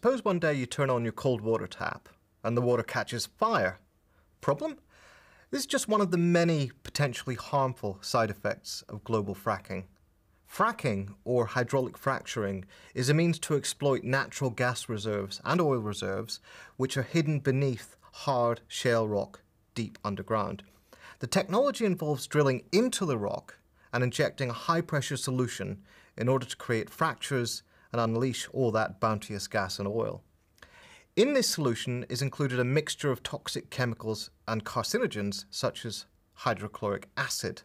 Suppose one day you turn on your cold water tap and the water catches fire. Problem? This is just one of the many potentially harmful side effects of global fracking. Fracking, or hydraulic fracturing, is a means to exploit natural gas reserves and oil reserves which are hidden beneath hard shale rock deep underground. The technology involves drilling into the rock and injecting a high-pressure solution in order to create fractures and unleash all that bounteous gas and oil. In this solution is included a mixture of toxic chemicals and carcinogens such as hydrochloric acid.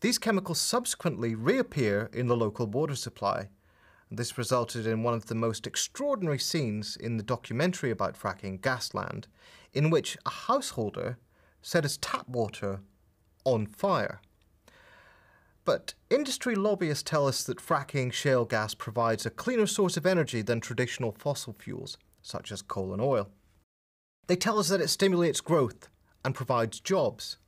These chemicals subsequently reappear in the local water supply. This resulted in one of the most extraordinary scenes in the documentary about fracking, Gasland, in which a householder set his tap water on fire. But industry lobbyists tell us that fracking shale gas provides a cleaner source of energy than traditional fossil fuels, such as coal and oil. They tell us that it stimulates growth and provides jobs.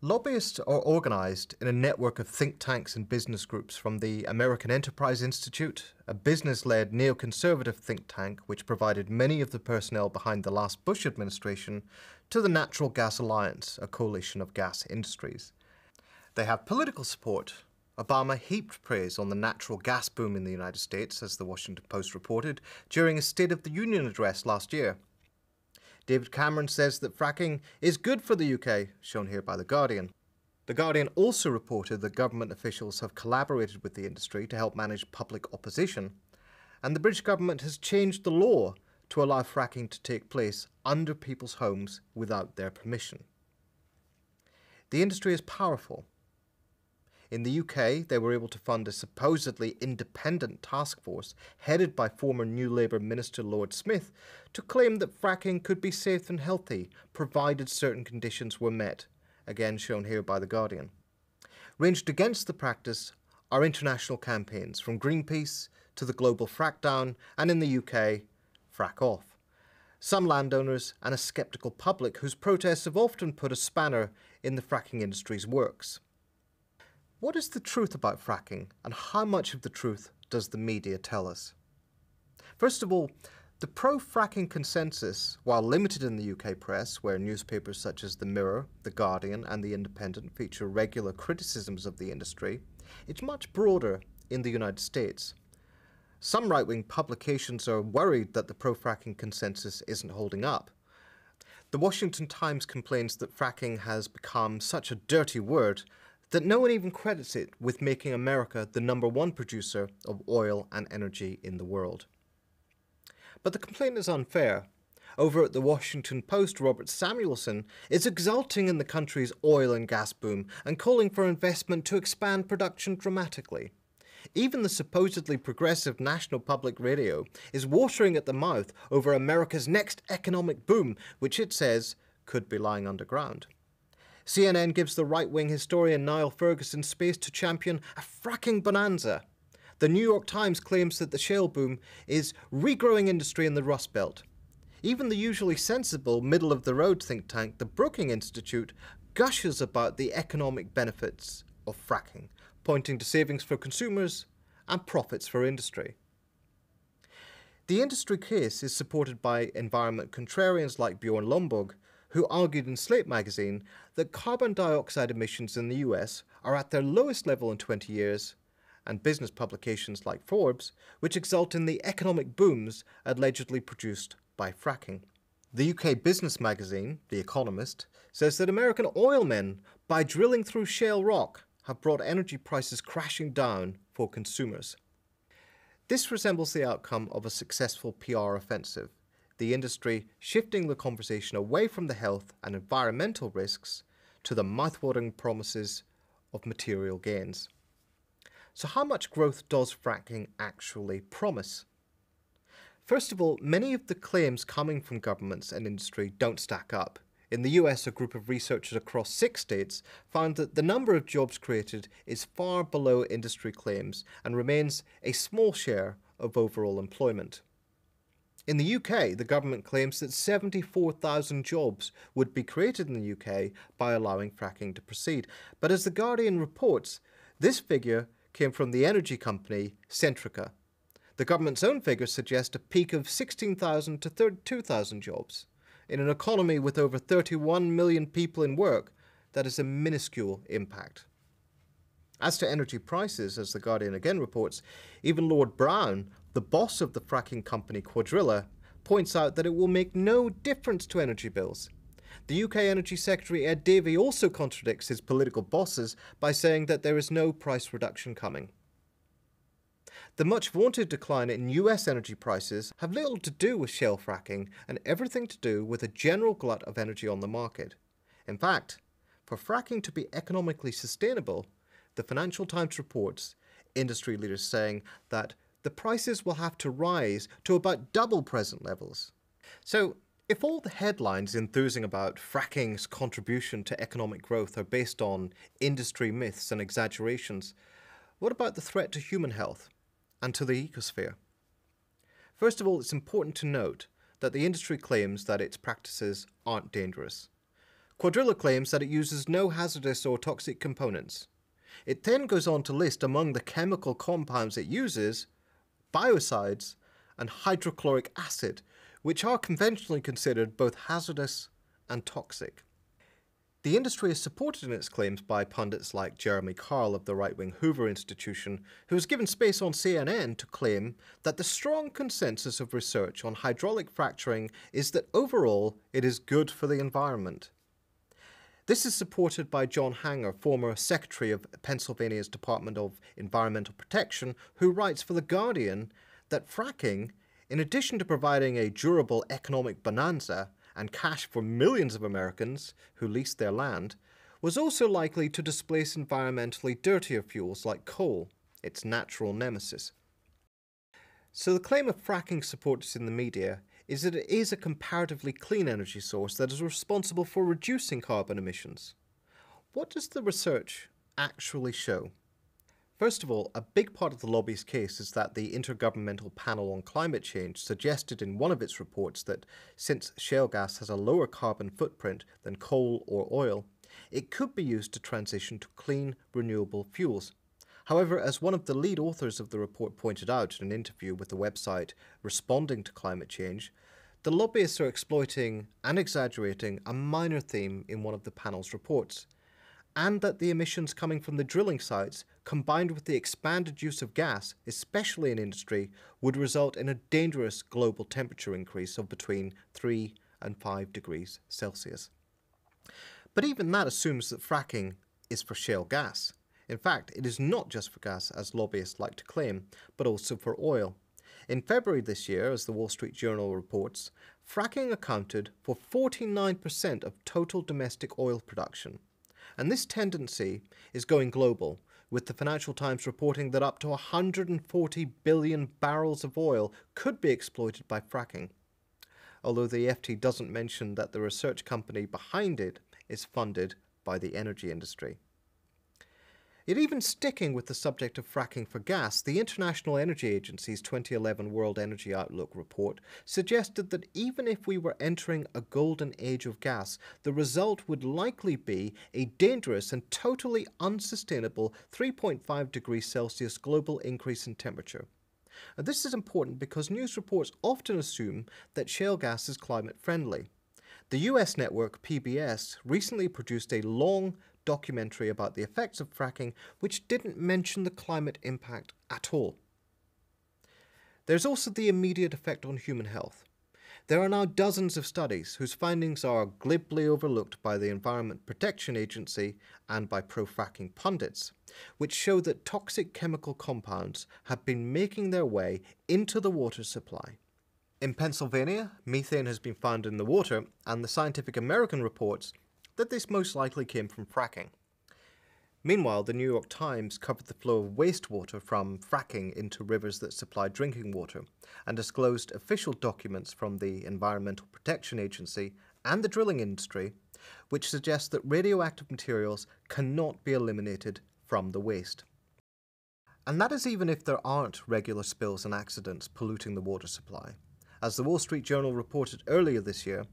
Lobbyists are organized in a network of think tanks and business groups, from the American Enterprise Institute, a business-led neoconservative think tank which provided many of the personnel behind the last Bush administration, to the Natural Gas Alliance, a coalition of gas industries. They have political support. Obama heaped praise on the natural gas boom in the United States, as the Washington Post reported, during his State of the Union address last year. David Cameron says that fracking is good for the UK, shown here by The Guardian. The Guardian also reported that government officials have collaborated with the industry to help manage public opposition, and the British government has changed the law to allow fracking to take place under people's homes without their permission. The industry is powerful. In the UK, they were able to fund a supposedly independent task force headed by former New Labour Minister Lord Smith to claim that fracking could be safe and healthy provided certain conditions were met, again shown here by The Guardian. Ranged against the practice are international campaigns, from Greenpeace to the global Frackdown, and in the UK, Frack Off. Some landowners and a sceptical public whose protests have often put a spanner in the fracking industry's works. What is the truth about fracking, and how much of the truth does the media tell us? First of all, the pro-fracking consensus, while limited in the UK press, where newspapers such as The Mirror, The Guardian and The Independent feature regular criticisms of the industry, is much broader in the United States. Some right-wing publications are worried that the pro-fracking consensus isn't holding up. The Washington Times complains that fracking has become such a dirty word that no one even credits it with making America the #1 producer of oil and energy in the world. But the complaint is unfair. Over at the Washington Post, Robert Samuelson is exulting in the country's oil and gas boom and calling for investment to expand production dramatically. Even the supposedly progressive National Public Radio is watering at the mouth over America's next economic boom, which it says could be lying underground. CNN gives the right-wing historian Niall Ferguson space to champion a fracking bonanza. The New York Times claims that the shale boom is regrowing industry in the Rust Belt. Even the usually sensible, middle-of-the-road think tank, the Brookings Institute, gushes about the economic benefits of fracking, pointing to savings for consumers and profits for industry. The industry case is supported by environment contrarians like Bjorn Lomborg, who argued in Slate magazine that carbon dioxide emissions in the US are at their lowest level in 20 years, and business publications like Forbes, which exult in the economic booms allegedly produced by fracking. The UK business magazine, The Economist, says that American oilmen, by drilling through shale rock, have brought energy prices crashing down for consumers. This resembles the outcome of a successful PR offensive, the industry shifting the conversation away from the health and environmental risks to the mouth-watering promises of material gains. So how much growth does fracking actually promise? First of all, many of the claims coming from governments and industry don't stack up. In the US, a group of researchers across 6 states found that the number of jobs created is far below industry claims and remains a small share of overall employment. In the UK, the government claims that 74,000 jobs would be created in the UK by allowing fracking to proceed. But as The Guardian reports, this figure came from the energy company Centrica. The government's own figures suggest a peak of 16,000 to 32,000 jobs. In an economy with over 31 million people in work, that is a minuscule impact. As to energy prices, as The Guardian again reports, even Lord Brown, the boss of the fracking company Quadrilla, points out that it will make no difference to energy bills. The UK Energy Secretary Ed Davey also contradicts his political bosses by saying that there is no price reduction coming. The much vaunted decline in US energy prices have little to do with shale fracking and everything to do with a general glut of energy on the market. In fact, for fracking to be economically sustainable, the Financial Times reports industry leaders saying that the prices will have to rise to about double present levels. So, if all the headlines enthusing about fracking's contribution to economic growth are based on industry myths and exaggerations, what about the threat to human health and to the ecosphere? First of all, it's important to note that the industry claims that its practices aren't dangerous. Quadrilla claims that it uses no hazardous or toxic components. It then goes on to list among the chemical compounds it uses biocides and hydrochloric acid, which are conventionally considered both hazardous and toxic. The industry is supported in its claims by pundits like Jeremy Carl of the right-wing Hoover Institution, who was given space on CNN to claim that the strong consensus of research on hydraulic fracturing is that overall it is good for the environment. This is supported by John Hanger, former Secretary of Pennsylvania's Department of Environmental Protection, who writes for The Guardian that fracking, in addition to providing a durable economic bonanza and cash for millions of Americans who leased their land, was also likely to displace environmentally dirtier fuels like coal, its natural nemesis. So the claim of fracking supporters in the media is that it is a comparatively clean energy source that is responsible for reducing carbon emissions. What does the research actually show? First of all, a big part of the lobby's case is that the Intergovernmental Panel on Climate Change suggested in one of its reports that since shale gas has a lower carbon footprint than coal or oil, it could be used to transition to clean, renewable fuels. However, as one of the lead authors of the report pointed out in an interview with the website Responding to Climate Change, the lobbyists are exploiting and exaggerating a minor theme in one of the panel's reports, and that the emissions coming from the drilling sites, combined with the expanded use of gas, especially in industry, would result in a dangerous global temperature increase of between 3 and 5 degrees Celsius. But even that assumes that fracking is for shale gas. In fact, it is not just for gas, as lobbyists like to claim, but also for oil. In February this year, as the Wall Street Journal reports, fracking accounted for 49% of total domestic oil production. And this tendency is going global, with the Financial Times reporting that up to 140 billion barrels of oil could be exploited by fracking, although the FT doesn't mention that the research company behind it is funded by the energy industry. Yet even sticking with the subject of fracking for gas, the International Energy Agency's 2011 World Energy Outlook report suggested that even if we were entering a golden age of gas, the result would likely be a dangerous and totally unsustainable 3.5 degrees Celsius global increase in temperature. And this is important because news reports often assume that shale gas is climate friendly. The US network PBS recently produced a long documentary about the effects of fracking which didn't mention the climate impact at all. There's also the immediate effect on human health. There are now dozens of studies whose findings are glibly overlooked by the Environment Protection Agency and by pro-fracking pundits, which show that toxic chemical compounds have been making their way into the water supply. In Pennsylvania, methane has been found in the water, and the Scientific American reports that this most likely came from fracking. Meanwhile, the New York Times covered the flow of wastewater from fracking into rivers that supply drinking water and disclosed official documents from the Environmental Protection Agency and the drilling industry which suggest that radioactive materials cannot be eliminated from the waste. And that is even if there aren't regular spills and accidents polluting the water supply. As the Wall Street Journal reported earlier this year,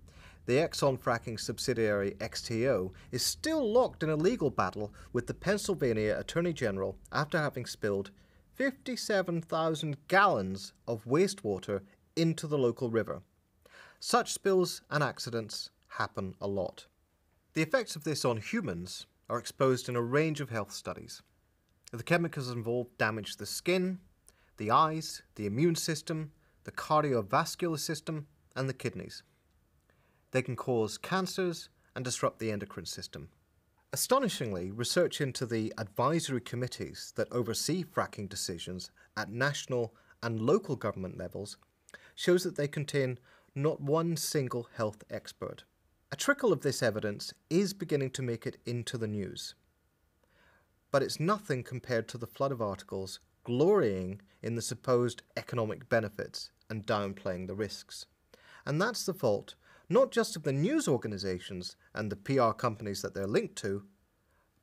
the Exxon fracking subsidiary XTO is still locked in a legal battle with the Pennsylvania Attorney General after having spilled 57,000 gallons of wastewater into the local river. Such spills and accidents happen a lot. The effects of this on humans are exposed in a range of health studies. The chemicals involved damage the skin, the eyes, the immune system, the cardiovascular system, and the kidneys. They can cause cancers and disrupt the endocrine system. Astonishingly, research into the advisory committees that oversee fracking decisions at national and local government levels shows that they contain not one single health expert. A trickle of this evidence is beginning to make it into the news. But it's nothing compared to the flood of articles glorying in the supposed economic benefits and downplaying the risks. And that's the fault not just of the news organizations and the PR companies that they're linked to,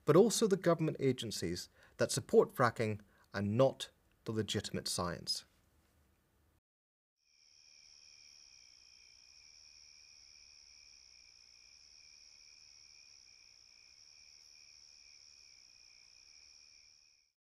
but also the government agencies that support fracking and not the legitimate science.